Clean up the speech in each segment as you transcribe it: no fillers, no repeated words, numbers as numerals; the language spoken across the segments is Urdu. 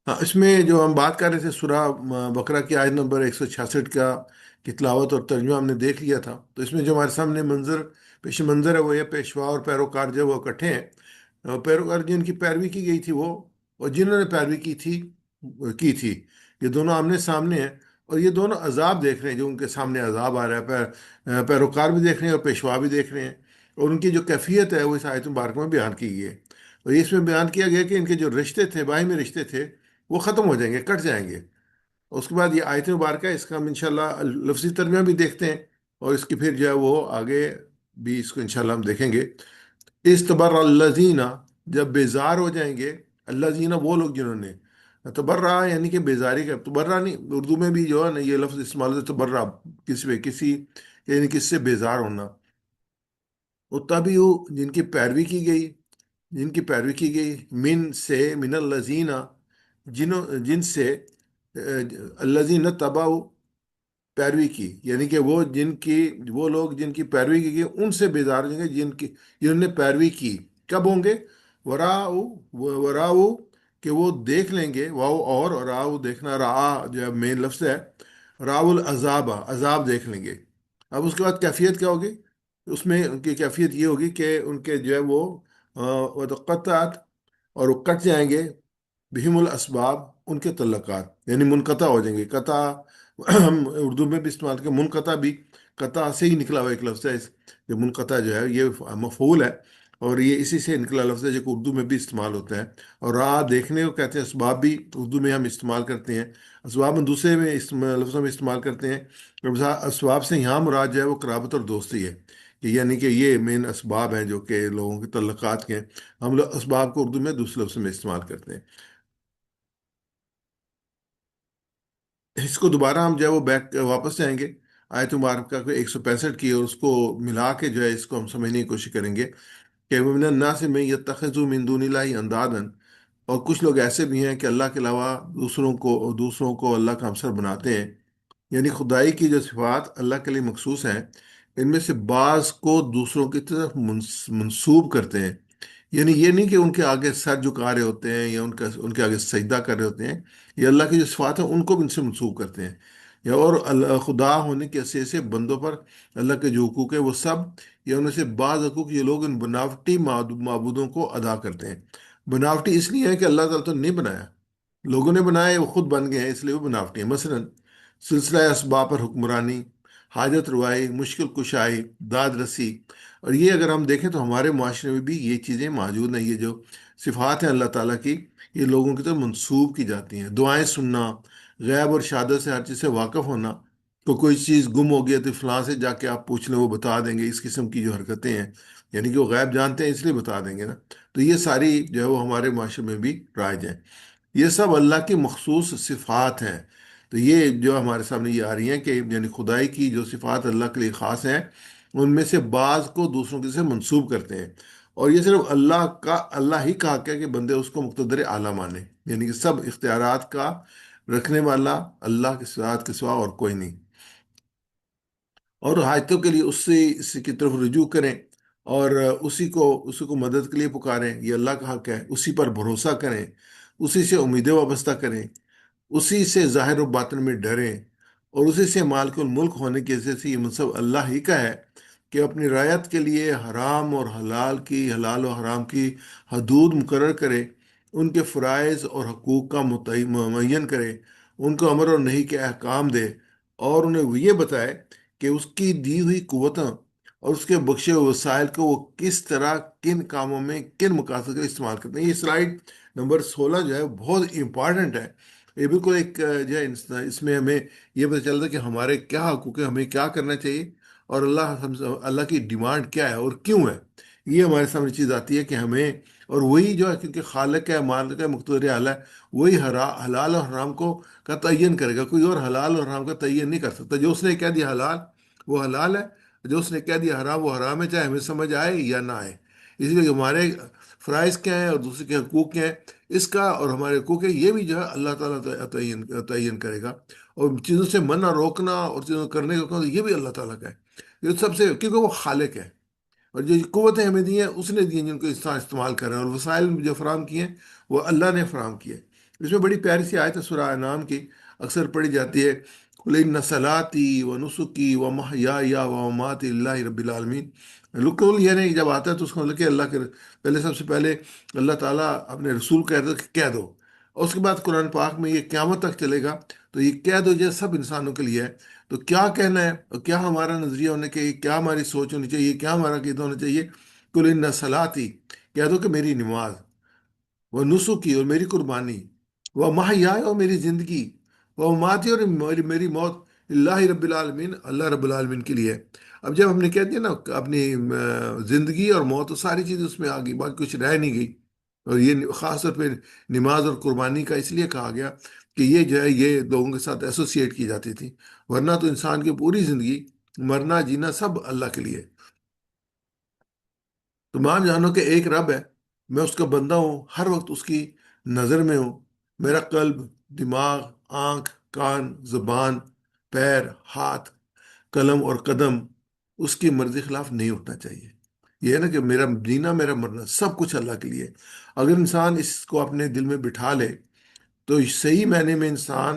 ہاں، اس میں جو ہم بات کر رہے تھے سورہ بقرہ کی آیت نمبر 166 کی تلاوت اور ترجمہ ہم نے دیکھ لیا تھا، تو اس میں جو ہمارے سامنے پیش منظر ہے وہ یہ پیشوا اور پیروکار جو وہ اکٹھے ہیں۔ پیروکار جن کی پیروی کی گئی تھی وہ، اور جنہوں نے پیروی کی تھی، یہ دونوں آمنے سامنے ہیں، اور یہ دونوں عذاب دیکھ رہے ہیں، جو ان کے سامنے عذاب آ رہا ہے، پیروکار بھی دیکھ رہے ہیں اور پیشوا بھی دیکھ رہے ہیں، اور ان کی جو کیفیت ہے وہ اس آیت مبارک میں بیان کی گئی ہے۔ اور اس میں بیان کیا گیا کہ ان کے جو رشتے تھے، باہمی رشتے تھے، وہ ختم ہو جائیں گے، کٹ جائیں گے۔ اس کے بعد یہ آیت مبارکہ، اس کا ہم انشاءاللہ لفظی ترجمہ بھی دیکھتے ہیں، اور اس کی پھر جو ہے وہ آگے بھی اس کو انشاءاللہ ہم دیکھیں گے۔ استبر الذین، جب بیزار ہو جائیں گے، الذین وہ لوگ جنہوں نے، تبرہ یعنی کہ بیزاری کا، تبرہ نہیں، اردو میں بھی جو ہے نا یہ لفظ استعمال ہوتا ہے تبرہ، کسی یعنی کس سے بیزار ہونا۔ اتبعوا، جن کی پیروی کی گئی، من الذین، جن سے، الذین تبعوا، پیروی کی، یعنی کہ وہ لوگ جن کی پیروی کی گئی ان سے بیزار ہوں گے، جنہوں نے پیروی کی، کب ہوں گے؟ وراؤ کہ وہ دیکھ لیں گے، واؤ اور راؤ دیکھنا، جو ہے مین لفظ ہے، راؤ العذاب، عذاب دیکھ لیں گے۔ اب اس کے بعد کیفیت کیا ہوگی؟ اس میں ان کی کیفیت یہ ہوگی کہ ان کے جو ہے وہ قطعات، اور وہ کٹ جائیں گے، بہم الاسباب، ان کے تعلقات یعنی منقطع ہو جائیں گے۔ قطع ہم اردو میں بھی استعمال کریں، منقطع بھی قطع سے ہی نکلا ہوا ایک لفظ ہے۔ جو منقطع جو ہے یہ مفعول ہے، اور یہ اسی سے نکلا لفظ ہے جو کہ اردو میں بھی استعمال ہوتا ہے۔ اور راہ دیکھنے کو کہتے ہیں، اسباب بھی اردو میں ہم استعمال کرتے ہیں، اسباب ہم دوسرے لفظوں میں استعمال کرتے ہیں۔ اسباب سے یہاں مراد جو ہے وہ قرابت اور دوستی ہے، کہ یعنی کہ یہ مین اسباب ہیں جو کہ لوگوں کے تعلقات کے ہیں۔ ہم لوگ اسباب کو اردو میں دوسرے لفظ میں استعمال کرتے ہیں۔ اس کو دوبارہ ہم جو ہے وہ بیک واپس جائیں گے آیت مبارکہ کو 165 کی، اور اس کو ملا کے جو ہے اس کو ہم سمجھنے کی کوشش کریں گے کہ وَمِنَ النَّاسِ مَن يَتَّخِذُ مِن دُونِ اللَّهِ أَندَادًا، اور کچھ لوگ ایسے بھی ہیں کہ اللہ کے علاوہ دوسروں کو اللہ کا ہمسر بناتے ہیں، یعنی خدائی کی جو صفات اللہ کے لیے مخصوص ہیں، ان میں سے بعض کو دوسروں کی طرف منسوب کرتے ہیں۔ یعنی یہ نہیں کہ ان کے آگے سر جھکا رہے ہوتے ہیں یا ان کے آگے سجدہ کر رہے ہوتے ہیں، یہ اللہ کی جو صفات ہیں ان کو بھی ان سے منسوب کرتے ہیں، یا اور خدا ہونے کے حیثیت سے بندوں پر اللہ کے جو حقوق ہے وہ سب، یا ان میں سے بعض حقوق یہ لوگ ان بناوٹی معبودوں کو ادا کرتے ہیں۔ بناوٹی اس لیے ہے کہ اللہ تعالیٰ تو نہیں بنایا، لوگوں نے بنایا، وہ خود بن گئے ہیں، اس لیے وہ بناوٹی ہیں۔ مثلا سلسلہ اسباب پر حکمرانی، حاجت روائی، مشکل کشائی، داد رسی، اور یہ اگر ہم دیکھیں تو ہمارے معاشرے میں بھی یہ چیزیں موجود ہیں۔ یہ جو صفات ہیں اللہ تعالیٰ کی، یہ لوگوں کی طرف منسوب کی جاتی ہیں۔ دعائیں سننا، غیب اور شہادت سے ہر چیز سے واقف ہونا، تو کوئی چیز گم ہو گیا تو فلاں سے جا کے آپ پوچھ لیں، وہ بتا دیں گے، اس قسم کی جو حرکتیں ہیں، یعنی کہ وہ غیب جانتے ہیں اس لیے بتا دیں گے نا۔ تو یہ ساری جو ہے وہ ہمارے معاشرے میں بھی رائج ہیں۔ یہ سب اللہ کی مخصوص صفات ہیں۔ تو یہ جو ہمارے سامنے یہ آ رہی ہیں کہ یعنی خدائی کی جو صفات اللہ کے لیے خاص ہیں، ان میں سے بعض کو دوسروں کے سے منسوب کرتے ہیں، اور یہ صرف اللہ ہی کا حق ہے کہ بندے اس کو مقتدر اعلیٰ مانے، یعنی کہ سب اختیارات کا رکھنے والا اللہ کے صفات کے سوا اور کوئی نہیں، اور حاجتوں کے لیے اسی کی طرف رجوع کریں، اور اسی کو مدد کے لیے پکاریں، یہ اللہ کا حق ہے۔ اسی پر بھروسہ کریں، اسی سے امیدیں وابستہ کریں، اسی سے ظاہر و باطن میں ڈریں، اور اسی سے مالک الملک ہونے کی وجہ سے یہ منصب اللہ ہی کا ہے کہ اپنی رعایت کے لیے حلال و حرام کی حدود مقرر کرے، ان کے فرائض اور حقوق کا معین کرے، ان کو امر اور نہی کے احکام دے، اور انہیں یہ بتائے کہ اس کی دی ہوئی قوتوں اور اس کے بخشے ہوئے وسائل کو وہ کس طرح، کن کاموں میں، کن مقاصد کے لیے استعمال کرتے ہیں۔ یہ سلائیڈ نمبر 16 جو ہے بہت امپارٹنٹ ہے۔ یہ بالکل ایک جو ہے اس میں ہمیں یہ پتہ چلتا ہے کہ ہمارے کیا حقوق ہیں، ہمیں کیا کرنا چاہیے، اور اللہ کی ڈیمانڈ کیا ہے اور کیوں ہے۔ یہ ہمارے سامنے چیز آتی ہے کہ ہمیں، اور وہی جو ہے کیونکہ خالق ہے، مالک ہے، مقتدر اعلیٰ ہے، وہی حلال اور حرام کا تعین کرے گا، کوئی اور حلال اور حرام کا تعین نہیں کر سکتا۔ جو اس نے کہہ دیا حلال وہ حلال ہے، جو اس نے کہہ دیا حرام وہ حرام ہے، چاہے ہمیں سمجھ آئے یا نہ آئے۔ اس لیے ہمارے فرائض کیا ہیں اور دوسرے کے حقوق کیا ہیں، اس کا اور ہمارے حقوق ہے، یہ بھی جو ہے اللہ تعالیٰ تعین کرے گا۔ اور چیزوں سے منع روکنا اور چیزوں کرنے کا حکم یہ بھی اللہ تعالیٰ کا ہے، یہ سب سے، کیونکہ وہ خالق ہے، اور جو قوتیں ہمیں دی ہیں اس نے دی ہیں، جن کو انسان استعمال کر رہے ہیں، اور وسائل جو فراہم کیے ہیں وہ اللہ نے فراہم کیے ہیں۔ اس میں بڑی پیاری سی آیت ہے سورہ انعام کی، اکثر پڑھی جاتی ہے، قل ان صلاتی و نسکی و محیای و مماتی اللہ رب العالمین۔ بالکل یہ نہیں، جب آتا ہے تو اس کا مطلب کہ اللہ کے پہلے، سب سے پہلے اللہ تعالیٰ اپنے رسول کو کہہ دو کہ کہہ دو، اور اس کے بعد قرآن پاک میں یہ قیامت تک چلے گا، تو یہ کہہ دو جو سب انسانوں کے لیے ہے۔ تو کیا کہنا ہے اور کیا ہمارا نظریہ ہونا چاہیے، کیا ہماری سوچ ہونی چاہیے، کیا ہمارا عقیدہ ہونا چاہیے؟ قل ان صلاتی، کہہ دو کہ میری نماز، وہ نسخی اور میری قربانی، وہ محیائے اور میری زندگی، وہ ماتی اور میری موت، اللہ رب العالمین، اللہ رب العالمین کے لیے ہے۔ اب جب ہم نے کہہ دیا نا اپنی زندگی اور موت، تو ساری چیز اس میں آ گئی، باقی کچھ رہ نہیں گئی۔ اور یہ خاص طور پہ نماز اور قربانی کا اس لیے کہا گیا کہ یہ جو ہے یہ لوگوں کے ساتھ ایسوسیٹ کی جاتی تھی، ورنہ تو انسان کی پوری زندگی، مرنا جینا سب اللہ کے لیے۔ تو مان جانو کہ ایک رب ہے، میں اس کا بندہ ہوں، ہر وقت اس کی نظر میں ہوں، میرا قلب، دماغ، آنکھ، کان، زبان، پیر، ہاتھ، قلم اور قدم اس کی مرضی خلاف نہیں اٹھنا چاہیے۔ یہ ہے نا کہ میرا جینا میرا مرنا سب کچھ اللہ کے لیے۔ اگر انسان اس کو اپنے دل میں بٹھا لے تو صحیح معنی میں انسان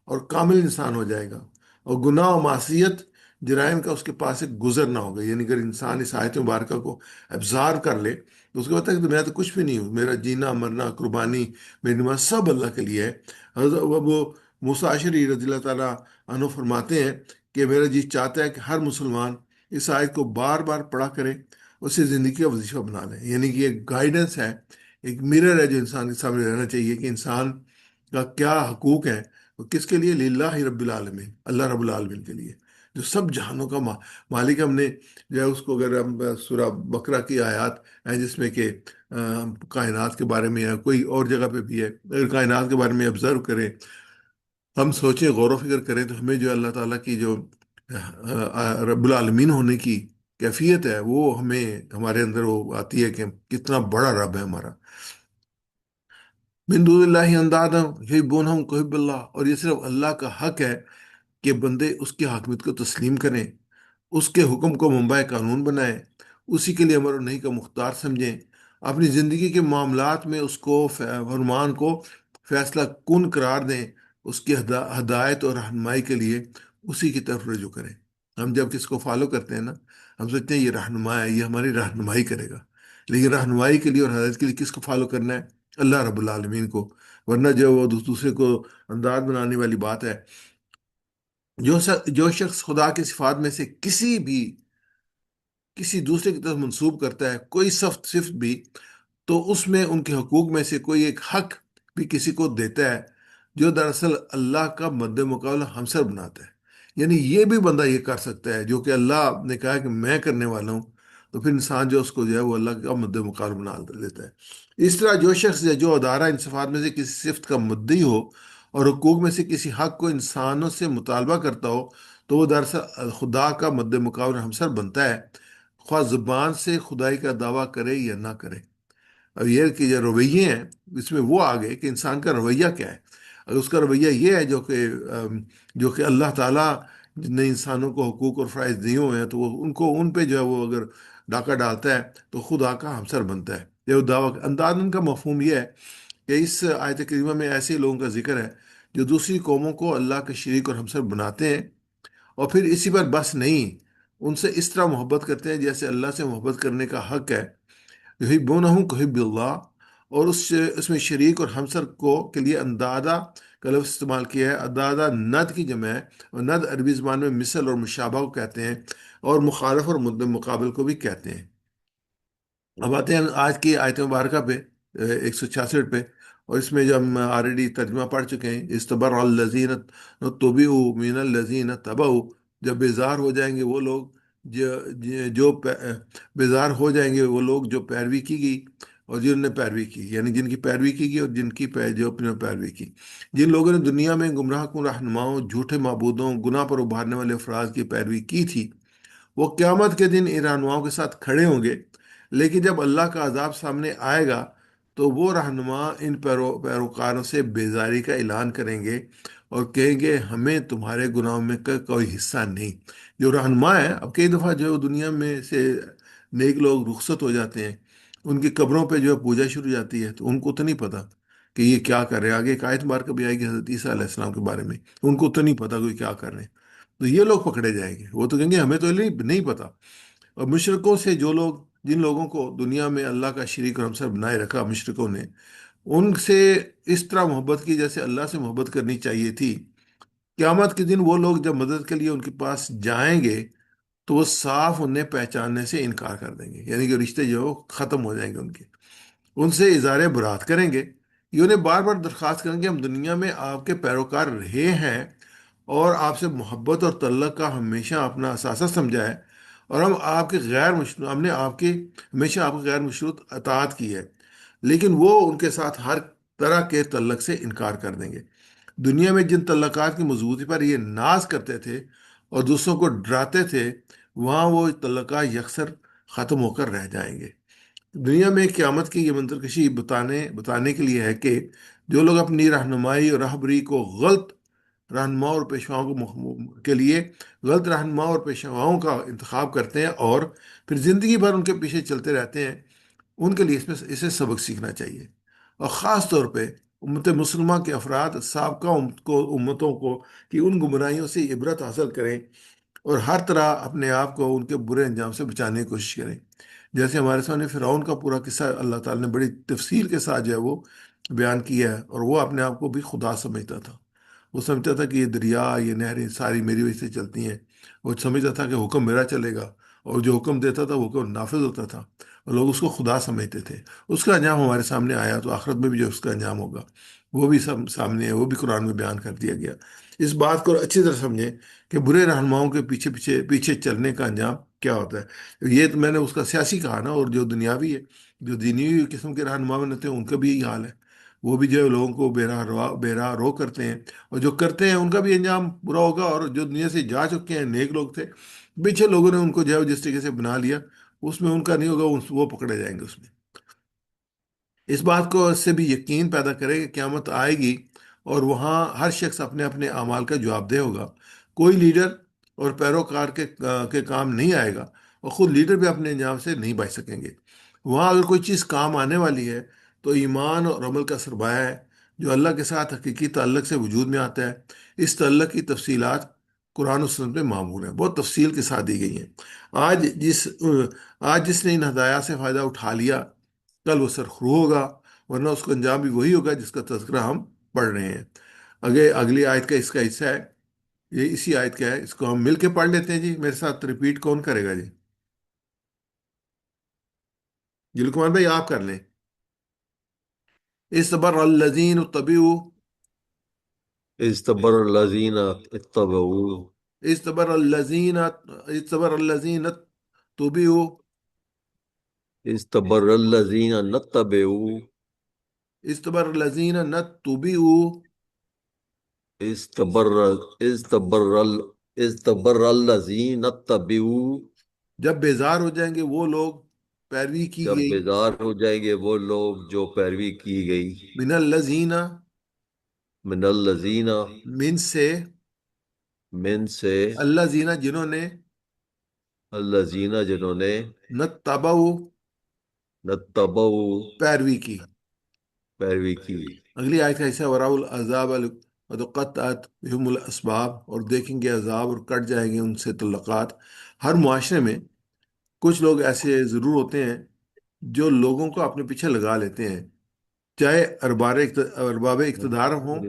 اور کامل انسان ہو جائے گا، اور گناہ و معصیت، جرائم کا اس کے پاس ایک گزر نہ ہوگا۔ یعنی اگر انسان اس آیت مبارکہ کو ابزار کر لے تو اس کو پتہ ہے کہ میں تو کچھ بھی نہیں ہوں، میرا جینا مرنا قربانی میری نماز سب اللہ کے لیے ہے۔ حضرت وہ موسیٰ اشعری رضی اللہ تعالیٰ عنہ فرماتے ہیں کہ میرا جی چاہتا ہے کہ ہر مسلمان اس آیت کو بار بار پڑھا کرے، اسے زندگی کا وظیفہ بنا لیں۔ یعنی کہ ایک گائیڈنس ہے، ایک میرر ہے جو انسان کے سامنے رہنا چاہیے کہ انسان کا کیا حقوق ہیں، وہ کس کے لیے، للہ رب العالمین، اللہ رب العالمین کے لیے، جو سب جہانوں کا مالک۔ ہم نے جو ہے اس کو، اگر ہم سورہ بقرہ کی آیات ہیں جس میں کہ کائنات کے بارے میں ہے، کوئی اور جگہ پہ بھی ہے، اگر کائنات کے بارے میں آبزرو کریں، ہم سوچیں، غور و فکر کریں، تو ہمیں جو اللہ تعالیٰ کی جو رب العالمین ہونے کی کیفیت ہے وہ ہمیں، ہمارے اندر وہ آتی ہے کہ کتنا بڑا رب ہے ہمارا۔ من دون اللہ اندادا یحبونہم کحب اللہ، اور یہ صرف اللہ کا حق ہے کہ بندے اس کی حاکمیت کو تسلیم کریں، اس کے حکم کو منبع قانون بنائیں، اسی کے لیے امر و نہی کا مختار سمجھیں، اپنی زندگی کے معاملات میں اس کو فرمان کو فیصلہ کن قرار دیں، اس کی ہدایت اور رہنمائی کے لیے اسی کی طرف رجوع کریں۔ ہم جب کس کو فالو کرتے ہیں نا، ہم سوچتے ہیں یہ رہنما ہے، یہ ہماری رہنمائی کرے گا، لیکن رہنمائی کے لیے اور ہدایت کے لیے کس کو فالو کرنا ہے؟ اللہ رب العالمین کو۔ ورنہ جو وہ دوسرے کو انداز بنانے والی بات ہے، جو شخص خدا کی صفات میں سے کسی دوسرے کی طرف منسوب کرتا ہے کوئی صفت بھی، تو اس میں ان کے حقوق میں سے کوئی ایک حق بھی کسی کو دیتا ہے جو دراصل اللہ کا مد مقابلہ ہمسر بناتا ہے۔ یعنی یہ بھی بندہ یہ کر سکتا ہے جو کہ اللہ نے کہا کہ میں کرنے والا ہوں، تو پھر انسان جو اس کو جو ہے وہ اللہ کا مد مقابلہ بنا لیتا ہے۔ اس طرح جو شخص یا جو ادارہ ان صفات میں سے کسی صفت کا مدعی ہو اور حقوق میں سے کسی حق کو انسانوں سے مطالبہ کرتا ہو، تو وہ دراصل خدا کا مد مقابلہ ہمسر بنتا ہے، خواہ زبان سے خدائی کا دعویٰ کرے یا نہ کرے۔ اب یہ کہ جو رویے ہیں، اس میں وہ آ گئے کہ انسان کا رویہ کیا ہے۔ اگر اس کا رویہ یہ ہے جو کہ اللہ تعالیٰ نے انسانوں کو حقوق اور فرائض دیے ہوئے ہیں، تو وہ ان پہ جو ہے وہ اگر ڈاکہ ڈالتا ہے تو خدا کا ہمسر بنتا ہے۔ یہ دعویٰ اندازن کا مفہوم یہ ہے کہ اس آیت کریمہ میں ایسے لوگوں کا ذکر ہے جو دوسری قوموں کو اللہ کے شریک اور ہمسر بناتے ہیں، اور پھر اسی پر بس نہیں، ان سے اس طرح محبت کرتے ہیں جیسے اللہ سے محبت کرنے کا حق ہے۔ یحبونہم کحب اللہ، اور اس میں شریک اور ہمسر کو کے لیے اندادہ کا لفظ استعمال کیا ہے۔ اندادہ ند کی جمع ہے، اور ند عربی زبان میں مثل اور مشابہ کو کہتے ہیں، اور مخالف اور مد مقابل کو بھی کہتے ہیں۔ اب آتے ہیں آج کی آیت مبارکہ پہ، 166 پہ، اور اس میں جو ہم آلریڈی ترجمہ پڑھ چکے ہیں، استبر الذین تبعوا من الذین تبعوا، جب بیزار ہو جائیں گے وہ لوگ بیزار ہو جائیں گے وہ لوگ جو پیروی کی گئی اور جنہوں نے پیروی کی، یعنی جن کی پیروی کی گئی اور جن کی جو اپنے پیروی کی، جن لوگوں نے دنیا میں گمراہ کن رہنماؤں، جھوٹے معبودوں، گناہ پر ابھارنے والے افراد کی پیروی کی تھی، وہ قیامت کے دن ان رہنماؤں کے ساتھ کھڑے ہوں گے۔ لیکن جب اللہ کا عذاب سامنے آئے گا تو وہ رہنما ان پیروکاروں سے بیزاری کا اعلان کریں گے اور کہیں گے ہمیں تمہارے گناہوں میں کا کوئی حصہ نہیں۔ جو رہنما ہے، اب کئی دفعہ جو دنیا میں سے نیک لوگ رخصت ہو جاتے ہیں، ان کی قبروں پہ جو ہے پوجا شروع ہو جاتی ہے، تو ان کو تو نہیں پتہ کہ یہ کیا کر رہے ہیں. آگے ایک آیت مبارکہ بھی آئے گی حضرت عیسیٰ علیہ السلام کے بارے میں، ان کو تو نہیں پتا کوئی کیا کر رہے ہیں. تو یہ لوگ پکڑے جائیں گے، وہ تو کہیں گے ہمیں تو نہیں پتا. اور مشرکوں سے جو لوگ، جن لوگوں کو دنیا میں اللہ کا شریک اور ہمسر بنائے رکھا مشرکوں نے، ان سے اس طرح محبت کی جیسے اللہ سے محبت کرنی چاہیے تھی. قیامت کے دن وہ لوگ جب مدد کے لیے ان کے پاس جائیں گے تو وہ صاف انہیں پہچاننے سے انکار کر دیں گے، یعنی کہ رشتے جو ختم ہو جائیں گے ان کے. ان سے اظہار برات کریں گے، یہ انہیں بار بار درخواست کریں گے ہم دنیا میں آپ کے پیروکار رہے ہیں اور آپ سے محبت اور تعلق کا ہمیشہ اپنا اثاثہ سمجھا ہے، اور ہم نے آپ کی ہمیشہ آپ کی غیر مشروط اطاعت کی ہے. لیکن وہ ان کے ساتھ ہر طرح کے تعلق سے انکار کر دیں گے. دنیا میں جن تعلقات کی مضبوطی پر یہ ناز کرتے تھے اور دوسروں کو ڈراتے تھے، وہاں وہ تعلقات یکسر ختم ہو کر رہ جائیں گے. دنیا میں قیامت کی یہ منظر کشی بتانے کے لیے ہے کہ جو لوگ اپنی رہنمائی اور رہبری کو غلط رہنما اور پیشواؤں کے لیے غلط رہنما اور پیشواؤں کا انتخاب کرتے ہیں اور پھر زندگی بھر ان کے پیچھے چلتے رہتے ہیں، ان کے لیے اسے سبق سیکھنا چاہیے. اور خاص طور پہ امت مسلمہ کے افراد سابقہ امتوں کو کہ ان گمراہیوں سے عبرت حاصل کریں اور ہر طرح اپنے آپ کو ان کے برے انجام سے بچانے کی کوشش کریں. جیسے ہمارے سامنے فرعون کا پورا قصہ اللہ تعالیٰ نے بڑی تفصیل کے ساتھ جو ہے وہ بیان کیا ہے، اور وہ اپنے آپ کو بھی خدا سمجھتا تھا. وہ سمجھتا تھا کہ یہ دریا، یہ نہریں ساری میری وجہ سے چلتی ہیں. وہ سمجھتا تھا کہ حکم میرا چلے گا، اور جو حکم دیتا تھا وہ حکم نافذ ہوتا تھا، اور لوگ اس کو خدا سمجھتے تھے. اس کا انجام ہمارے سامنے آیا، تو آخرت میں بھی جو اس کا انجام ہوگا وہ بھی سامنے ہے، وہ بھی قرآن میں بیان کر دیا گیا. اس بات کو اچھی طرح سمجھیں کہ برے رہنماؤں کے پیچھے پیچھے پیچھے چلنے کا انجام کیا ہوتا ہے. یہ تو میں نے اس کا سیاسی کہا نا، اور جو دنیاوی ہے، جو دینی قسم کے رہنما بنتے ہیں ان کا بھی یہی حال ہے. وہ بھی جو ہے لوگوں کو بے راہ رو کرتے ہیں، اور جو کرتے ہیں ان کا بھی انجام برا ہوگا. اور جو دنیا سے جا چکے ہیں، نیک لوگ تھے، پیچھے لوگوں نے ان کو جو ہے جس طریقے سے بنا لیا، اس میں ان کا نہیں ہوگا، وہ پکڑے جائیں گے اس میں. اس بات کو اس سے بھی یقین پیدا کرے کہ قیامت آئے گی اور وہاں ہر شخص اپنے اپنے اعمال کا جواب دہ ہوگا. کوئی لیڈر اور پیروکار کے کام نہیں آئے گا، اور خود لیڈر بھی اپنے انجام سے نہیں بچ سکیں گے. وہاں اگر کوئی چیز کام آنے والی ہے تو ایمان اور عمل کا سرمایہ ہے جو اللہ کے ساتھ حقیقی تعلق سے وجود میں آتا ہے. اس تعلق کی تفصیلات قرآن و سنت میں معمول ہیں، بہت تفصیل کے ساتھ دی گئی ہیں. آج جس آج جس نے ان ہدایات سے فائدہ اٹھا لیا، کل وہ سرخرو ہوگا، ورنہ اس کا انجام بھی وہی ہوگا جس کا تذکرہ ہم پڑھ رہے ہیں. اگلی آیت کا اس کا حصہ ہے، یہ اسی آیت کا ہے، اس کو ہم مل کے پڑھ لیتے ہیں. جی میرے ساتھ ریپیٹ کون کرے گا؟ جی جی لکمان بھائی آپ کر لیں. استبر الذین اتبعوا استبر الذین اتبعوا استبر الذین استبر الذین اتبعوا استبر الذین نتبعوا استبر الذین نتبعوا استبر استبر استبر الذین اتبعوا جب بیزار ہو جائیں گے وہ لوگ پیروی کی جب گئی بیدار ہو جائیں گے وہ لوگ جو پیروی کی گئی من الذین من الذین من سے من سے الذین جنہوں نے الذین جنہوں نے نتبعوا نتبعوا پیروی کی. پیروی کی. اگلی آیت کا حصہ وراء العذاب وقطعت بهم الاسباب، اور دیکھیں گے عذاب اور کٹ جائیں گے ان سے تعلقات. ہر معاشرے میں کچھ لوگ ایسے ضرور ہوتے ہیں جو لوگوں کو اپنے پیچھے لگا لیتے ہیں، چاہے ارباب اقتدار ہوں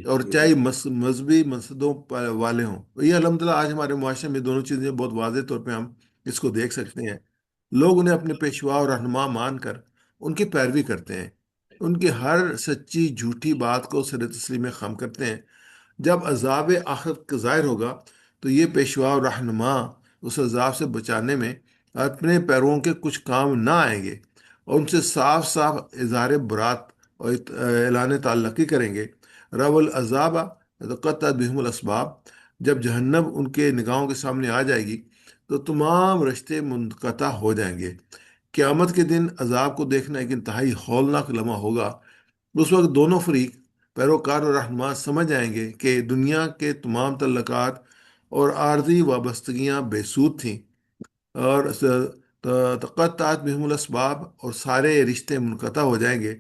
اور چاہے مذہبی مسجدوں والے ہوں. یہ الحمدللہ آج ہمارے معاشرے میں دونوں چیزیں بہت واضح طور پہ ہم اس کو دیکھ سکتے ہیں. لوگ انہیں اپنے پیشوا اور رہنما مان کر ان کی پیروی کرتے ہیں، ان کی ہر سچی جھوٹی بات کو سر تسلیم میں خم کرتے ہیں. جب عذاب آخرت کا ظاہر ہوگا تو یہ پیشوا اور رہنما اس عذاب سے بچانے میں اپنے پیرووں کے کچھ کام نہ آئیں گے، اور ان سے صاف صاف اظہار برات اور اعلان تعلقی کریں گے. رب العذاب قطعت بہم الاسباب، جب جہنم ان کے نگاہوں کے سامنے آ جائے گی تو تمام رشتے منقطع ہو جائیں گے. قیامت کے دن عذاب کو دیکھنا ایک انتہائی ہولناک لمحہ ہوگا. اس وقت دونوں فریق، پیروکار اور رہنما، سمجھ جائیں گے کہ دنیا کے تمام تعلقات اور عارضی وابستگیاں بے سود تھیں، اور تقطعت بهم الاسباب، اور سارے رشتے منقطع ہو جائیں گے،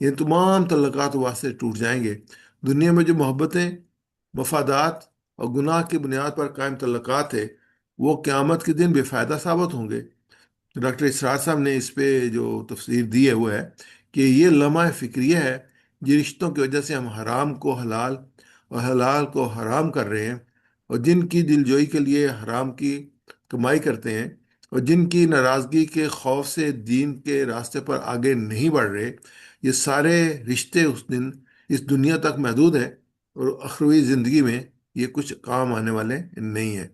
یہ تمام تعلقات و واسطے ٹوٹ جائیں گے۔ دنیا میں جو محبتیں، مفادات اور گناہ کی بنیاد پر قائم تعلقات ہے، وہ قیامت کے دن بے فائدہ ثابت ہوں گے۔ ڈاکٹر اسرار صاحب نے اس پہ جو تفسیر دی ہے وہ ہے کہ یہ لمحہ فکریہ ہے، جن رشتوں کی وجہ سے ہم حرام کو حلال اور حلال کو حرام کر رہے ہیں، اور جن کی دلجوئی کے لیے حرام کی کمائی کرتے ہیں، اور جن کی ناراضگی کے خوف سے دین کے راستے پر آگے نہیں بڑھ رہے۔ یہ سارے رشتے اس دنیا تک محدود ہیں، اور اخروی زندگی میں یہ کچھ کام آنے والے نہیں ہیں۔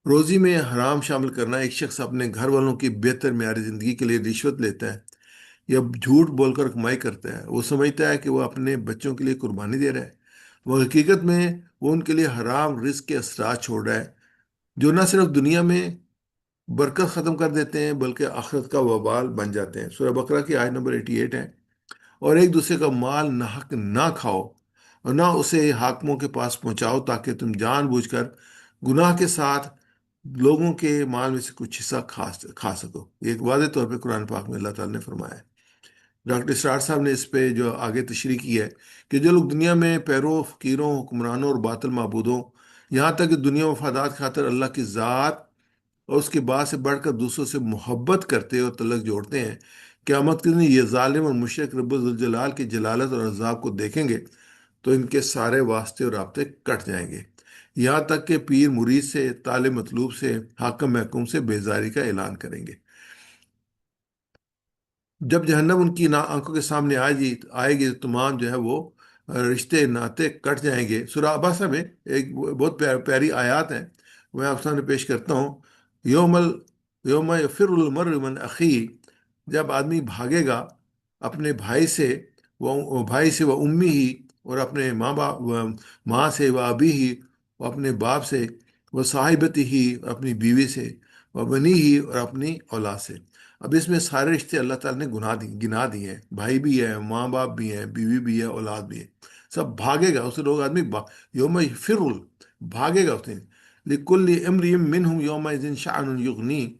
روزی میں حرام شامل کرنا: ایک شخص اپنے گھر والوں کی بہتر معیاری زندگی کے لیے رشوت لیتا ہے یا جھوٹ بول کر کمائی کرتا ہے، وہ سمجھتا ہے کہ وہ اپنے بچوں کے لیے قربانی دے رہا ہے، وہ حقیقت میں وہ ان کے لیے حرام رزق کے اثرات چھوڑ رہا ہے، جو نہ صرف دنیا میں برکت ختم کر دیتے ہیں بلکہ آخرت کا وبال بن جاتے ہیں۔ سورہ بقرہ کی آیت نمبر 88 ہے۔ اور ایک دوسرے کا مال ناحق نہ کھاؤ، اور نہ اسے حاکموں کے پاس پہنچاؤ تاکہ تم جان بوجھ کر گناہ کے ساتھ لوگوں کے مال میں سے کچھ حصہ کھا سکو۔ یہ ایک واضح طور پہ قرآن پاک میں اللہ تعالیٰ نے فرمایا ہے۔ ڈاکٹر اسرار صاحب نے اس پہ جو آگے تشریح کی ہے کہ جو لوگ دنیا میں پیروں، فقیروں، حکمرانوں اور باطل معبودوں، یہاں تک کہ دنیا مفادات خاطر اللہ کی ذات اور اس کے بعد سے بڑھ کر دوسروں سے محبت کرتے اور تعلق جوڑتے ہیں، قیامت کے دن یہ ظالم اور مشرک رب ذوالجلال کی جلالت اور عذاب کو دیکھیں گے تو ان کے سارے واسطے اور رابطے کٹ جائیں گے، یہاں تک کہ پیر مرید سے، طالب مطلوب سے، حاکم محکوم سے بیزاری کا اعلان کریں گے۔ جب جہنم ان کی آنکھوں کے سامنے آئے گی تو تمام جو ہے وہ رشتے ناطے کٹ جائیں گے۔ سورہ عباسہ میں ایک بہت پیاری آیات ہیں، میں آپ سامنے پیش کرتا ہوں۔ یوم ال یوم یفر المرء من اخی، جب آدمی بھاگے گا اپنے بھائی سے، وہ امی ہی، اور اپنے ماں سے، وہ ابی ہی، وہ اپنے باپ سے، وہ صاحبتی ہی، اور اپنی بیوی سے، وہ بنی ہی، اور اپنی اولاد سے۔ اب اس میں سارے رشتے اللہ تعالیٰ نے گنا دیے ہیں، بھائی بھی ہے، ماں باپ بھی ہیں، بیوی بھی ہے، اولاد بھی ہے، سب بھاگے گا اسے، لوگ آدمی یوم فرل بھاگے گا اس دن، لکل امری منہم یومئذ شأن یغنی،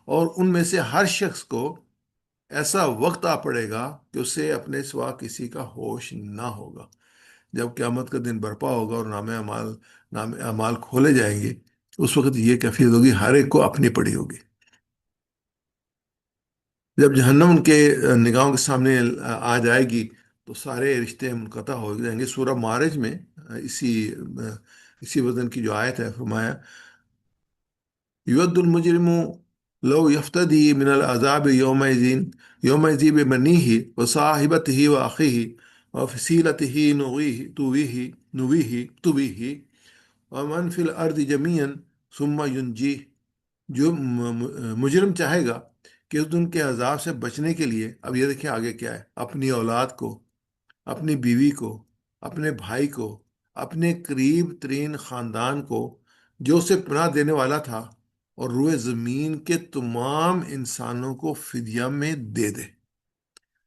اور ان میں سے ہر شخص کو ایسا وقت آ پڑے گا کہ اسے اپنے سوا کسی کا ہوش نہ ہوگا۔ جب قیامت کا دن برپا ہوگا اور نام اعمال کھولے جائیں گے، اس وقت یہ کیفیت ہوگی، ہر ایک کو اپنی پڑی ہوگی۔ جب جہنم ان کے نگاہوں کے سامنے آ جائے گی تو سارے رشتے منقطع ہو جائیں گے۔ سورہ معارج میں اسی اسی وزن کی جو آیت ہے، فرمایا یود المجرم لو یفتدی من العذاب یومئذ ببنیہ وصاحبتہ واخیہ وفصیلتہ نویہ ومن فی الارض جميعا ثم ینجیہ۔ جو مجرم چاہے گا کہ اس دن کے عذاب سے بچنے کے لیے، اب یہ دیکھیں آگے کیا ہے، اپنی اولاد کو، اپنی بیوی کو، اپنے بھائی کو، اپنے قریب ترین خاندان کو جو اسے پناہ دینے والا تھا، اور روئے زمین کے تمام انسانوں کو فدیہ میں دے دے۔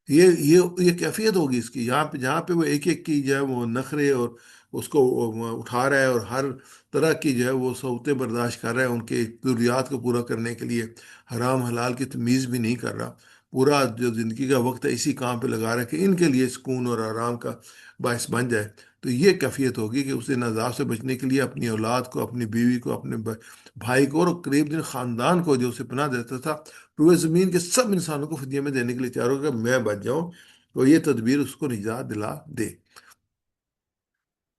یہ کیفیت ہوگی اس کی، یہاں پہ جہاں پہ وہ ایک ایک کی جو ہے وہ نخرے اور اس کو وہ اٹھا رہا ہے، اور ہر طرح کی جو ہے وہ صعوبتیں برداشت کر رہا ہے، ان کے ضروریات کو پورا کرنے کے لیے حرام حلال کی تمیز بھی نہیں کر رہا، پورا جو زندگی کا وقت ہے اسی کام پہ لگا رہا ہے کہ ان کے لیے سکون اور آرام کا باعث بن جائے۔ تو یہ کیفیت ہوگی کہ اس دن عذاب سے بچنے کے لیے اپنی اولاد کو، اپنی بیوی کو، اپنے بھائی کو، اور قریب دن خاندان کو جو اسے پناہ دیتا تھا، روئے زمین کے سب انسانوں کو فدیہ میں دینے کے لیے تیار ہو کہ میں بچ جاؤں، تو یہ تدبیر اس کو نجات دلا دے۔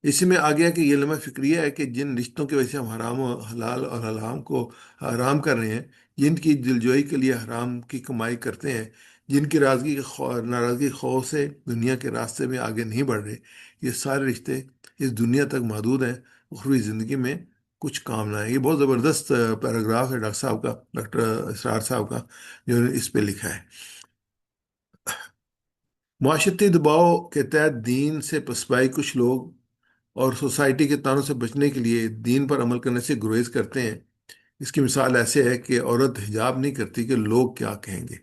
اسی میں آ گیا کہ یہ لمحہ فکریہ ہے کہ جن رشتوں کی وجہ سے ہم حرام و حلال اور حرام کو حرام کر رہے ہیں، جن کی دلجوئی کے لیے حرام کی کمائی کرتے ہیں، جن کی ناراضگی خوف سے دنیا کے راستے میں آگے نہیں بڑھ رہے، یہ سارے رشتے اس دنیا تک محدود ہیں، اخروی زندگی میں کچھ کام نہ آئے۔ یہ بہت زبردست پیراگراف ہے ڈاکٹر صاحب کا، ڈاکٹر اسرار صاحب کا، جو نے اس پہ لکھا ہے۔ معاشرتی دباؤ کے تحت دین سے پسپائی کچھ لوگ اور سوسائٹی کے تانوں سے بچنے کے لیے دین پر عمل کرنے سے گریز کرتے ہیں۔ اس کی مثال ایسے ہے کہ عورت حجاب نہیں کرتی کہ لوگ کیا کہیں گے۔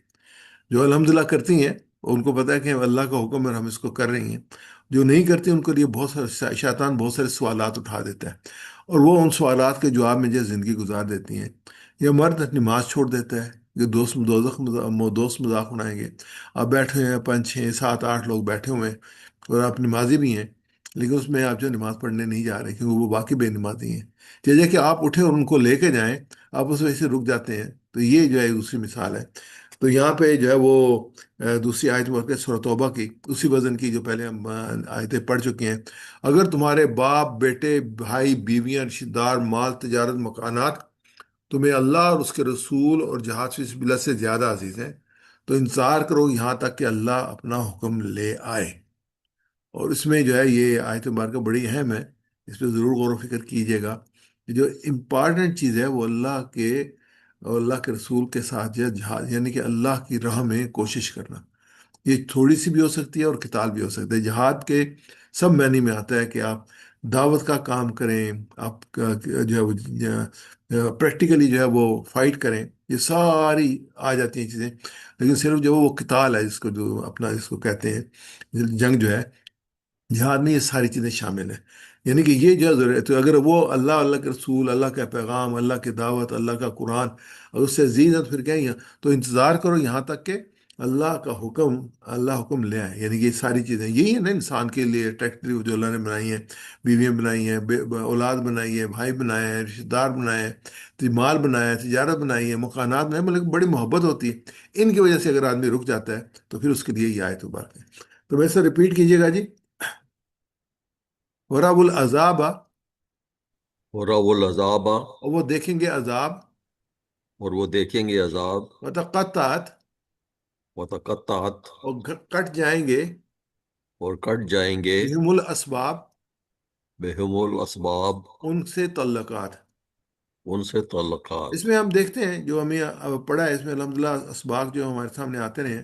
جو الحمدللہ کرتی ہیں ان کو پتہ ہے کہ اللہ کا حکم ہے اور ہم اس کو کر رہی ہیں۔ جو نہیں کرتی ان کے لیے بہت سارے شیطان بہت سارے سوالات اٹھا دیتا ہے، اور وہ ان سوالات کے جواب میں جو زندگی گزار دیتی ہیں۔ یا مرد نماز چھوڑ دیتا ہے کہ دوست مذاق اڑائیں گے. آپ بیٹھے ہیں 5 6 7 8 لوگ بیٹھے ہوئے ہیں اور آپ نمازی بھی ہیں، لیکن اس میں آپ جو نماز پڑھنے نہیں جا رہے کیونکہ وہ باقی بے نمازی ہیں. جیسے کہ آپ اٹھے اور ان کو لے کے جائیں، آپ اس وجہ سے رک جاتے ہیں. تو یہ جو ہے دوسری مثال ہے. تو یہاں پہ جو ہے وہ دوسری آیت مبارکہ سورہ توبہ کی اسی وزن کی جو پہلے ہم آیتیں پڑھ چکے ہیں. اگر تمہارے باپ بیٹے بھائی بیویاں رشتہ دار مال تجارت مکانات تمہیں اللہ اور اس کے رسول اور جہاد فی سبیل اللہ سے زیادہ عزیز ہیں تو انتظار کرو یہاں تک کہ اللہ اپنا حکم لے آئے. اور اس میں جو ہے یہ آیت مبارکہ بڑی اہم ہے، اس پہ ضرور غور و فکر کیجیے گا کہ جو امپارٹنٹ چیز ہے وہ اللہ کے رسول کے ساتھ جو ہے جہاد، یعنی کہ اللہ کی راہ میں کوشش کرنا. یہ تھوڑی سی بھی ہو سکتی ہے اور قتال بھی ہو سکتا ہے. جہاد کے سب معنی میں آتا ہے کہ آپ دعوت کا کام کریں، آپ جو ہے وہ پریکٹیکلی جو ہے وہ فائٹ کریں. یہ ساری آ جاتی ہیں چیزیں. لیکن صرف جو وہ قتال ہے، جس کو جو اپنا جس کو کہتے ہیں جنگ جو ہے، جہاد میں یہ ساری چیزیں شامل ہیں. یعنی کہ یہ جو ہے ضرورت، تو اگر وہ اللہ کے رسول، اللہ کا پیغام، اللہ کی دعوت، اللہ کا قرآن اور اس سے عزیز ہے تو پھر کہیں تو انتظار کرو یہاں تک کہ اللہ کا حکم اللہ حکم لے آئے. یعنی کہ یہ ساری چیزیں یہی ہے نا انسان کے لیے ٹریکٹری جو اللہ نے بنائی ہیں، بیویاں بنائی ہیں، اولاد بنائی ہے، بھائی بنائے ہیں، رشتہ دار بنائے ہیں، مال بنایا ہے، تجارت بنائی ہے، مکانات بنائے، مطلب بڑی محبت ہوتی ہے. ان کی وجہ سے اگر آدمی رک جاتا ہے تو پھر اس کے لیے یہ آیت مبارک ہے. تو ویسے ریپیٹ کیجیے گا جی. ورب العذاب، ورب العذاب، اور وہ دیکھیں گے عذاب. اور وہ دیکھیں گے عذاب. وتقطعت، وتقطعت، اور کٹ جائیں گے. اور کٹ جائیں گے. بہم الاسباب، بہم الاسباب، ان سے تعلقات. ان سے تعلقات. اس میں ہم دیکھتے ہیں جو ہمیں پڑھا ہے اس میں الحمدللہ اسباق جو ہمارے سامنے آتے رہے ہیں.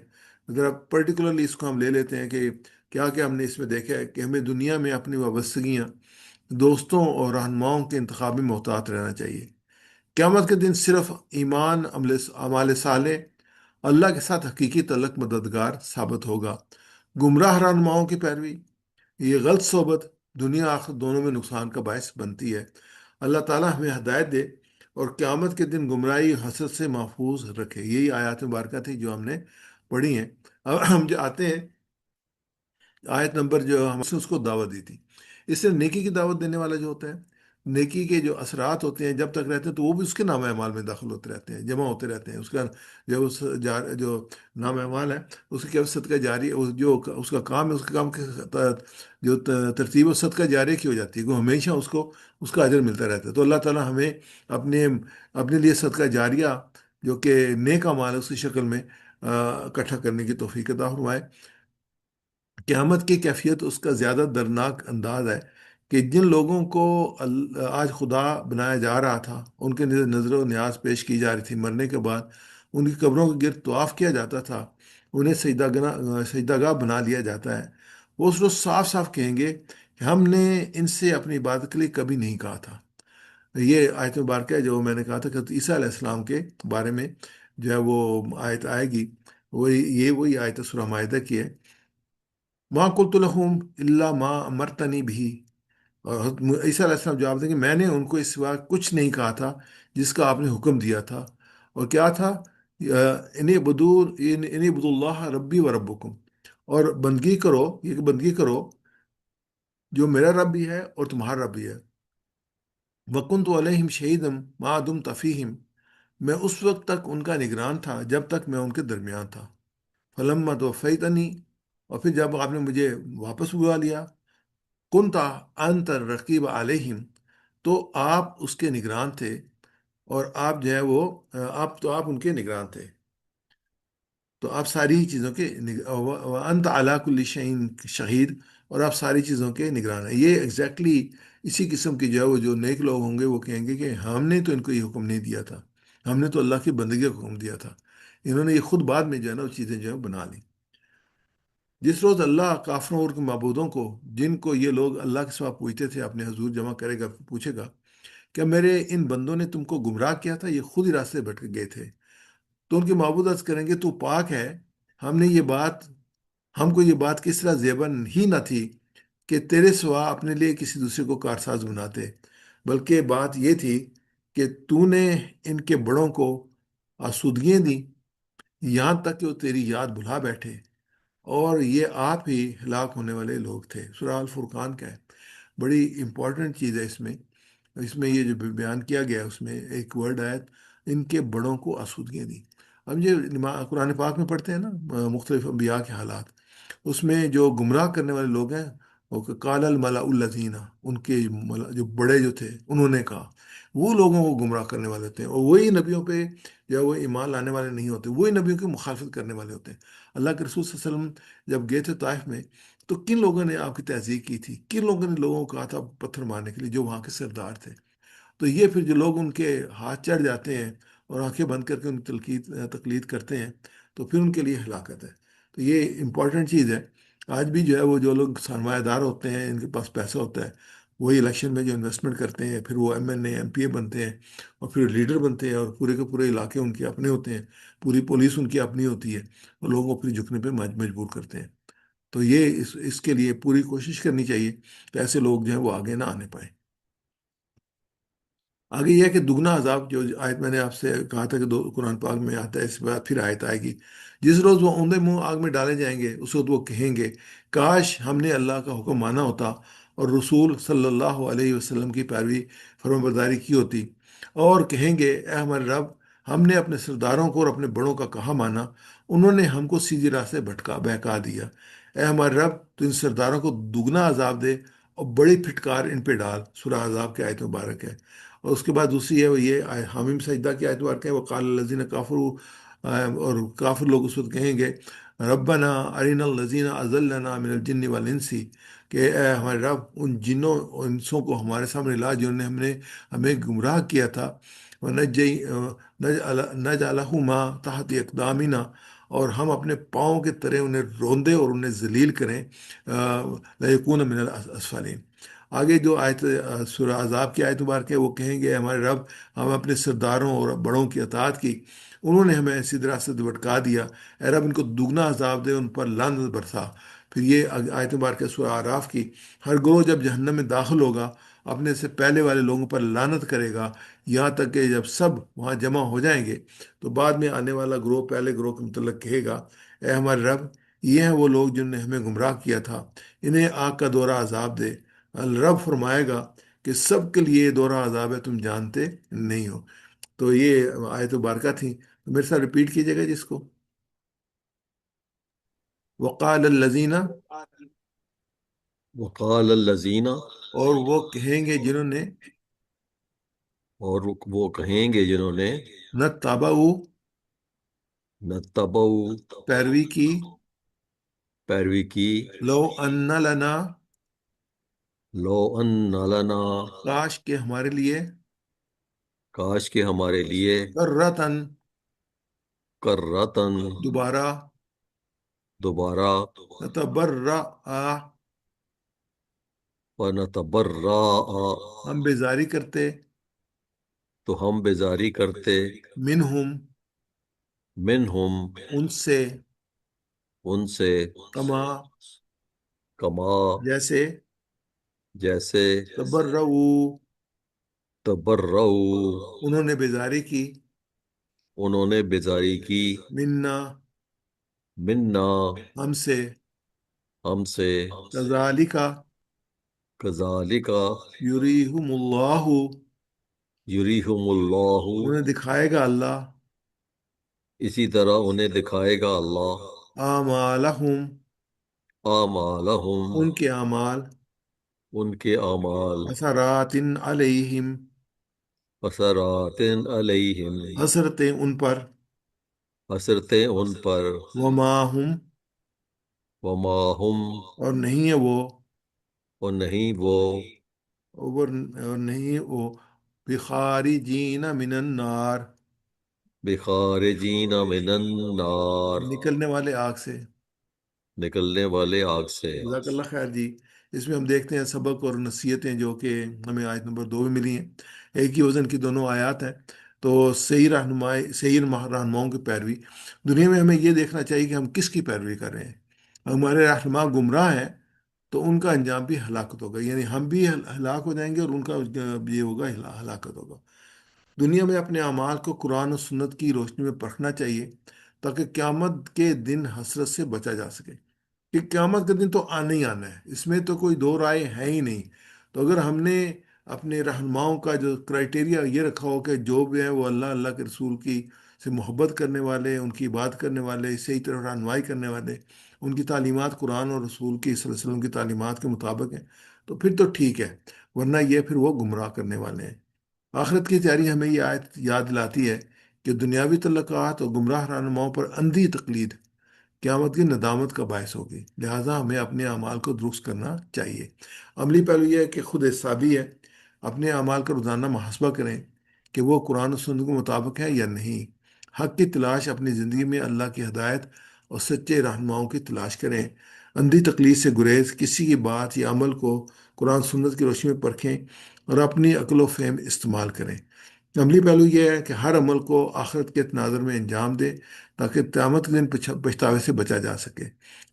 ذرا پرٹیکولرلی اس کو ہم لے لیتے ہیں کہ کیا کیا ہم نے اس میں دیکھا ہے کہ ہمیں دنیا میں اپنی وابستگیاں، دوستوں اور رہنماؤں کے انتخاب میں محتاط رہنا چاہیے. قیامت کے دن صرف ایمان، اعمال صالح اللہ کے ساتھ حقیقی تعلق مددگار ثابت ہوگا. گمراہ رہنماؤں کی پیروی، یہ غلط صحبت دنیا آخر دونوں میں نقصان کا باعث بنتی ہے. اللہ تعالیٰ ہمیں ہدایت دے اور قیامت کے دن گمراہی حسد سے محفوظ رکھے. یہی آیات مبارکہ تھی جو ہم نے پڑھی ہیں. اب ہم جو آتے ہیں آیت نمبر جو ہم نے اس کو دعوت دی تھی. اس سے نیکی کی دعوت دینے والا جو ہوتا ہے، نیکی کے جو اثرات ہوتے ہیں جب تک رہتے ہیں تو وہ بھی اس کے نام اعمال میں داخل ہوتے رہتے ہیں، جمع ہوتے رہتے ہیں. اس کا جو نام اعمال ہے اس کی کیا صدقہ جاری، جو اس کا کام ہے اس کے کام کے جو ترتیب و صدقہ جاری کی ہو جاتی ہے وہ ہمیشہ اس کا اجر ملتا رہتا ہے. تو اللہ تعالیٰ ہمیں اپنے اپنے لیے صدقہ جاریہ جو کہ نیک اعمال ہے اس کی شکل میں اکٹھا کرنے کی توفیق عطا فرمائے. قیامت کی کیفیت اس کا زیادہ دردناک انداز ہے کہ جن لوگوں کو آج خدا بنایا جا رہا تھا، ان کے نظر و نیاز پیش کی جا رہی تھی، مرنے کے بعد ان کی قبروں کے گرد طواف کیا جاتا تھا، انہیں سجدہ گاہ بنا لیا جاتا ہے. وہ اس روز صاف صاف کہیں گے کہ ہم نے ان سے اپنی عبادت کے لیے کبھی نہیں کہا تھا. یہ آیت مبارکہ ہے جو میں نے کہا تھا کہ عیسیٰ علیہ السلام کے بارے میں جو ہے وہ آیت آئے گی. وہی آیت سورہ مائدہ کی ہے. ماں قلت لہم الا ما امرتنی بھی، اور حضرت عیسیٰ علیہ السلام جواب دیں کہ میں نے ان کو اس سوا کچھ نہیں کہا تھا جس کا آپ نے حکم دیا تھا. اور کیا تھا؟ انی عبد اللہ ربی و ربکم، اور بندگی کرو، یہ بندگی کرو جو میرا رب بھی ہے اور تمہارا رب بھی ہے. وکنت علیہم شہیدم ما دمت فیہم، میں اس وقت تک ان کا نگران تھا جب تک میں ان کے درمیان تھا. فلما توفیتنی، اور پھر جب آپ نے مجھے واپس بلا لیا، کنتا انت رقیب علیہم، تو آپ اس کے نگران تھے. اور آپ جو ہے وہ آپ ان کے نگران تھے. تو آپ ساری چیزوں کے انت علی کل شیء شہید، اور آپ ساری چیزوں کے نگران ہیں. یہ ایگزیکٹلی اسی قسم کی جو ہے وہ جو نیک لوگ ہوں گے وہ کہیں گے کہ ہم نے تو ان کو یہ حکم نہیں دیا تھا، ہم نے تو اللہ کی بندگی کا حکم دیا تھا. انہوں نے یہ خود بعد میں جو ہے نا وہ چیزیں جو ہے بنا لی. جس روز اللہ کافروں اور معبودوں کو، جن کو یہ لوگ اللہ کے سوا پوچھتے تھے، اپنے حضور جمع کرے گا، پوچھے گا کیا میرے ان بندوں نے تم کو گمراہ کیا تھا؟ یہ خود ہی راستے بھٹک گئے تھے. تو ان کے معبود عرض کریں گے تو پاک ہے، ہم کو یہ بات کس طرح زیبا ہی نہ تھی کہ تیرے سوا اپنے لیے کسی دوسرے کو کارساز بناتے، بلکہ بات یہ تھی کہ تو نے ان کے بڑوں کو آسودگیاں دی، یہاں تک کہ وہ تیری یاد بھلا بیٹھے، اور یہ آپ ہی ہلاک ہونے والے لوگ تھے۔ سورہ الفرقان کا ہے، بڑی امپورٹنٹ چیز ہے اس میں۔ اس میں یہ جو بیان کیا گیا ہے اس میں ایک ورڈ آیا، ان کے بڑوں کو آسودگیاں دی۔ اب یہ قرآن پاک میں پڑھتے ہیں نا، مختلف انبیاء کے حالات، اس میں جو گمراہ کرنے والے لوگ ہیں، وہ کال الملا الذین، ان کے جو بڑے جو تھے انہوں نے کہا، وہ لوگوں کو گمراہ کرنے والے ہوتے ہیں، اور وہی نبیوں پہ یا وہ ایمان لانے والے نہیں ہوتے، وہی نبیوں کی مخالفت کرنے والے ہوتے ہیں۔ اللہ کے رسول صلی اللہ علیہ وسلم جب گئے تھے طائف میں، تو کن لوگوں نے آپ کی تعزیہ کی تھی؟ کن لوگوں نے لوگوں کو کہا تھا پتھر مارنے کے لیے؟ جو وہاں کے سردار تھے۔ تو یہ پھر جو لوگ ان کے ہاتھ چڑھ جاتے ہیں اور آنکھیں بند کر کے ان کی تقلید کرتے ہیں، تو پھر ان کے لیے ہلاکت ہے۔ تو یہ امپورٹنٹ چیز ہے۔ آج بھی جو ہے وہ جو لوگ سرمایہ دار ہوتے ہیں، ان کے پاس پیسہ ہوتا ہے، وہی الیکشن میں جو انویسٹمنٹ کرتے ہیں، پھر وہ M N A M P A بنتے ہیں، اور پھر لیڈر بنتے ہیں، اور پورے کے پورے علاقے ان کے اپنے ہوتے ہیں، پوری پولیس ان کی اپنی ہوتی ہے، اور لوگوں کو پھر جھکنے پہ مجبور کرتے ہیں۔ تو یہ اس کے لیے پوری کوشش کرنی چاہیے کہ ایسے لوگ جو ہیں وہ آگے نہ آنے پائیں۔ آگے یہ ہے کہ دگنا عذاب، جو آیت میں نے آپ سے کہا تھا کہ قرآن پاک میں آتا ہے، اس کے بعد پھر آیت آئے گی، جس روز وہ اوندے منہ آگ میں ڈالے جائیں گے، اس وقت وہ کہیں گے کاش ہم نے اللہ کا حکم مانا ہوتا اور رسول صلی اللہ علیہ وسلم کی پیروی فرما برداری کی ہوتی، اور کہیں گے اے ہمارے رب، ہم نے اپنے سرداروں کو اور اپنے بڑوں کا کہا مانا، انہوں نے ہم کو سیدھی راہ سے بہکا دیا۔ اے ہمارے رب، تو ان سرداروں کو دگنا عذاب دے اور بڑی پھٹکار ان پہ ڈال۔ سورہ عذاب کی آیت مبارک ہے۔ اور اس کے بعد دوسری ہے وہ یہ حامیم سجدہ کی آیت مبارک ہے، وقال الذین کافروا، اور کافر لوگ اس وقت کہیں گے ربنا ارنا الذین اضلنا من الجن والانس، کہ اے ہمارے رب، ان جنوں اور انسوں کو ہمارے سامنے لا جنہوں نے ہمیں گمراہ کیا تھا، نجعلہما تحت اقدامنا، اور ہم اپنے پاؤں کے تلے انہیں روندے اور انہیں ذلیل کریں، لیکون من الاسفلین۔ آگے جو آیت سورہ عذاب کی آیت مبارک ہے، وہ کہیں گے ہمارے رب، ہم اپنے سرداروں اور بڑوں کی اطاعت کی، انہوں نے ہمیں سیدھی راہ سے بھٹکا دیا، اے رب ان کو دگنا عذاب دے، ان پر لعنت برسا۔ پھر یہ آیت مبارک ہے سورہ اعراف کی، ہر گروہ جب جہنم میں داخل ہوگا اپنے سے پہلے والے لوگوں پر لعنت کرے گا، یہاں تک کہ جب سب وہاں جمع ہو جائیں گے، تو بعد میں آنے والا گروہ پہلے گروہ کے متعلق کہے گا اے ہمارے رب، یہ ہیں وہ لوگ جنہوں نے ہمیں گمراہ کیا تھا، انہیں آگ کا دورہ عذاب دے۔ رب فرمائے گا کہ سب کے لیے یہ دورہ عذاب ہے، تم جانتے نہیں ہو۔ تو یہ آیت مبارکہ تھیں، تو میرے ساتھ ریپیٹ کیجیے گا جس کو، وقال الذین، وقال الذین، اور وہ کہیں گے جنہوں نے اور وہ کہیں گے جنہوں نے نہ تابعو، نتبعوا، پیروی کی، پیروی کی، لو ان لنا، لو ان لنا، کاش کہ ہمارے لیے، کاش کہ ہمارے لیے کرتن، کرتن، دوبارہ، دوبارہ، نتبرع، ونتبرأ، ہم بیزاری کرتے، تو ہم بیزاری کرتے، منہم، منہم، ان سے، ان سے، کما، کما، جیسے، جیسے، تبرعوا، تبرؤ، انہوں نے بیزاری کی، انہوں نے بیزاری کی، منا، منا، ہم سے، ہم سے، کذالک، کذالک، یریہم اللہ، یریہم اللہ، انہیں دکھائے گا اللہ، اسی طرح انہیں دکھائے گا اللہ اعمالہم، اعمالہم، ان کے اعمال، ان کے اعمال، حسرات علیہم، حسرات علیہم، حسرتیں ان پر، حسرتیں ان پر، وما ہم، وما ہم، اور نہیں ہے وہ، اور نہیں وہ، اور نہیں وہ، بخارجین من النار، بخارجین من النار، نکلنے والے آگ سے۔ نکلنے والے آگ سے۔ جزاک اللہ خیر جی۔ اس میں ہم دیکھتے ہیں سبق اور نصیحتیں جو کہ ہمیں آیت نمبر 2 میں ملی ہیں، ایک ہی وزن کی دونوں آیات ہیں۔ تو صحیح رہنمائی، صحیح رہنماؤں کی پیروی، دنیا میں ہمیں یہ دیکھنا چاہیے کہ ہم کس کی پیروی کر رہے ہیں۔ ہمارے رہنما گمراہ ہیں تو ان کا انجام بھی ہلاکت ہوگا، یعنی ہم بھی ہلاک ہو جائیں گے اور ان کا یہ ہوگا، ہلاکت ہوگا۔ دنیا میں اپنے اعمال کو قرآن و سنت کی روشنی میں پرکھنا چاہیے، تاکہ قیامت کے دن حسرت سے بچا جا سکے، کہ قیامت کا دن تو آنا ہی آنا ہے، اس میں تو کوئی دو رائے ہے ہی نہیں۔ تو اگر ہم نے اپنے رہنماؤں کا جو کرائٹیریا یہ رکھا ہو کہ جو بھی ہیں وہ اللہ اللہ کے رسول کی سے محبت کرنے والے، ان کی بات کرنے والے، صحیح طرح رہنمائی کرنے والے، ان کی تعلیمات قرآن اور رسول کی صلی اللہ علیہ وسلم کی تعلیمات کے مطابق ہیں، تو پھر تو ٹھیک ہے، ورنہ یہ پھر وہ گمراہ کرنے والے ہیں۔ آخرت کی تیاری ہمیں یہ آیت یاد دلاتی ہے کہ دنیاوی تعلقات اور گمراہ رہنماؤں پر اندھی تقلید قیامت کی ندامت کا باعث ہوگی، لہٰذا ہمیں اپنے اعمال کو درست کرنا چاہیے۔ عملی پہلو یہ ہے کہ خود حسابی ہے، اپنے اعمال کا روزانہ محاسبہ کریں کہ وہ قرآن و سنت کے مطابق ہے یا نہیں۔ حق کی تلاش اپنی زندگی میں اللہ کی ہدایت اور سچے رہنماؤں کی تلاش کریں۔ اندھی تقلید سے گریز، کسی کی بات یا عمل کو قرآن سنت کی روشنی میں پرکھیں اور اپنی عقل و فہم استعمال کریں۔ عملی پہلو یہ ہے کہ ہر عمل کو آخرت کے تناظر میں انجام دے، تاکہ قیامت کے دن پچھتاوے سے بچا جا سکے۔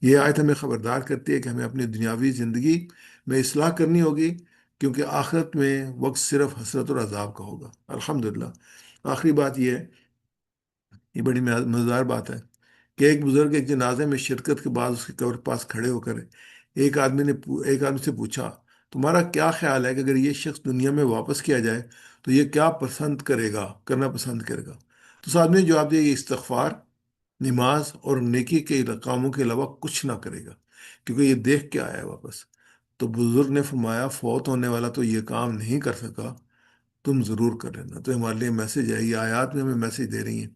یہ آیت ہمیں خبردار کرتی ہے کہ ہمیں اپنی دنیاوی زندگی میں اصلاح کرنی ہوگی، کیونکہ آخرت میں وقت صرف حسرت اور عذاب کا ہوگا۔ الحمدللہ۔ آخری بات یہ ہے، یہ بڑی مزیدار بات ہے، کہ ایک بزرگ ایک جنازے میں شرکت کے بعد اس کے قبر پاس کھڑے ہو کر ایک آدمی سے پوچھا، تمہارا کیا خیال ہے کہ اگر یہ شخص دنیا میں واپس کیا جائے تو یہ کیا پسند کرے گا، کرنا پسند کرے گا؟ تو اس آدمی نے جواب دیا، یہ استغفار، نماز اور نیکی کے کاموں کے علاوہ کچھ نہ کرے گا، کیونکہ یہ دیکھ کے آیا ہے واپس۔ تو بزرگ نے فرمایا، فوت ہونے والا تو یہ کام نہیں کر سکا، تم ضرور کر لینا۔ تو ہمارے لیے میسج ہے، یہ آیات میں ہمیں میسج دے رہی ہیں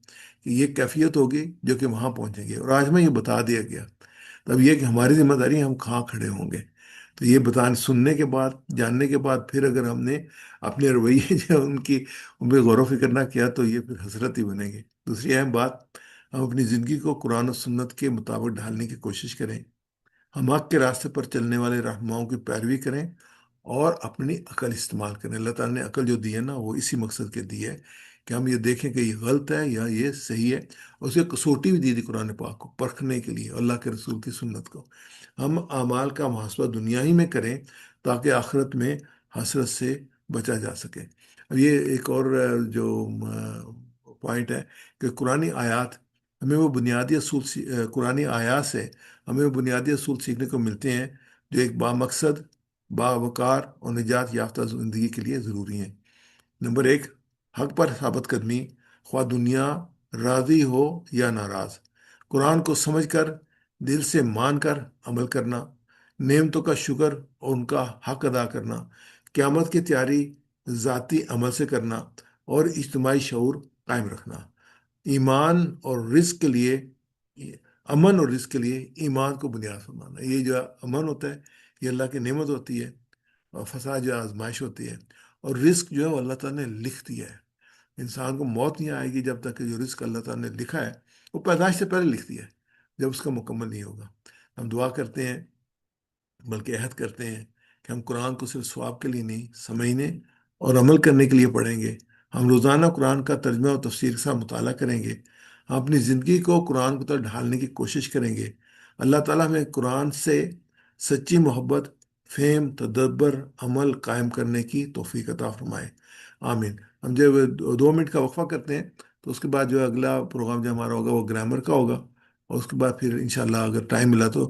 کہ یہ کیفیت ہوگی جو کہ وہاں پہنچیں گے، اور آج میں یہ بتا دیا گیا۔ تب یہ کہ ہماری ذمہ داری ہے، ہم کہاں کھڑے ہوں گے۔ تو یہ بتانے سننے کے بعد، جاننے کے بعد، پھر اگر ہم نے اپنے رویے جو ان پہ غور و فکر نہ کیا تو یہ پھر حسرت ہی بنے گی۔ دوسری اہم بات، ہم اپنی زندگی کو قرآن و سنت کے مطابق ڈھالنے کی کوشش کریں، ہم حق کے راستے پر چلنے والے رہنماؤں کی پیروی کریں اور اپنی عقل استعمال کریں۔ اللہ تعالیٰ نے عقل جو دی ہے نا، وہ اسی مقصد کے دی ہے کہ ہم یہ دیکھیں کہ یہ غلط ہے یا یہ صحیح ہے، اور اسے کسوٹی بھی دی تھی قرآن پاک کو پرکھنے کے لیے، اللہ کے رسول کی سنت کو۔ ہم اعمال کا محاسبہ دنیا ہی میں کریں، تاکہ آخرت میں حسرت سے بچا جا سکے۔ اب یہ ایک اور جو پوائنٹ ہے کہ ہمیں وہ بنیادی اصول قرآنی آیات سے ہمیں وہ بنیادی اصول سیکھنے کو ملتے ہیں جو ایک بامقصد، باوقار اور نجات یافتہ زندگی کے لیے ضروری ہیں۔ نمبر ایک، حق پر ثابت قدمی، خواہ دنیا راضی ہو یا ناراض۔ قرآن کو سمجھ کر، دل سے مان کر عمل کرنا، نعمتوں کا شکر اور ان کا حق ادا کرنا، قیامت کی تیاری ذاتی عمل سے کرنا، اور اجتماعی شعور قائم رکھنا۔ ایمان اور رزق کے لیے امن اور رزق کے لیے ایمان کو بنیاد فرمانا۔ یہ جو امن ہوتا ہے یہ اللہ کی نعمت ہوتی ہے، اور فساد جو آزمائش ہوتی ہے، اور رزق جو ہے وہ اللہ تعالیٰ نے لکھ دیا ہے۔ انسان کو موت نہیں آئے گی جب تک کہ جو رزق اللہ تعالیٰ نے لکھا ہے وہ پیدائش سے پہلے لکھ دیا ہے، جب اس کا مکمل نہیں ہوگا۔ ہم دعا کرتے ہیں، بلکہ عہد کرتے ہیں کہ ہم قرآن کو صرف ثواب کے لیے نہیں، سمجھنے اور عمل کرنے کے لیے پڑھیں گے۔ ہم روزانہ قرآن کا ترجمہ اور تفسیر کے ساتھ مطالعہ کریں گے۔ ہم اپنی زندگی کو قرآن کی طرف ڈھالنے کی کوشش کریں گے۔ اللہ تعالیٰ ہمیں قرآن سے سچی محبت، فہم، تدبر، عمل قائم کرنے کی توفیق عطا فرمائے۔ آمین۔ ہم جب 2 منٹ کا وقفہ کرتے ہیں، تو اس کے بعد جو اگلا پروگرام جو ہمارا ہوگا وہ گرامر کا ہوگا، اور اس کے بعد پھر انشاءاللہ اگر ٹائم ملا تو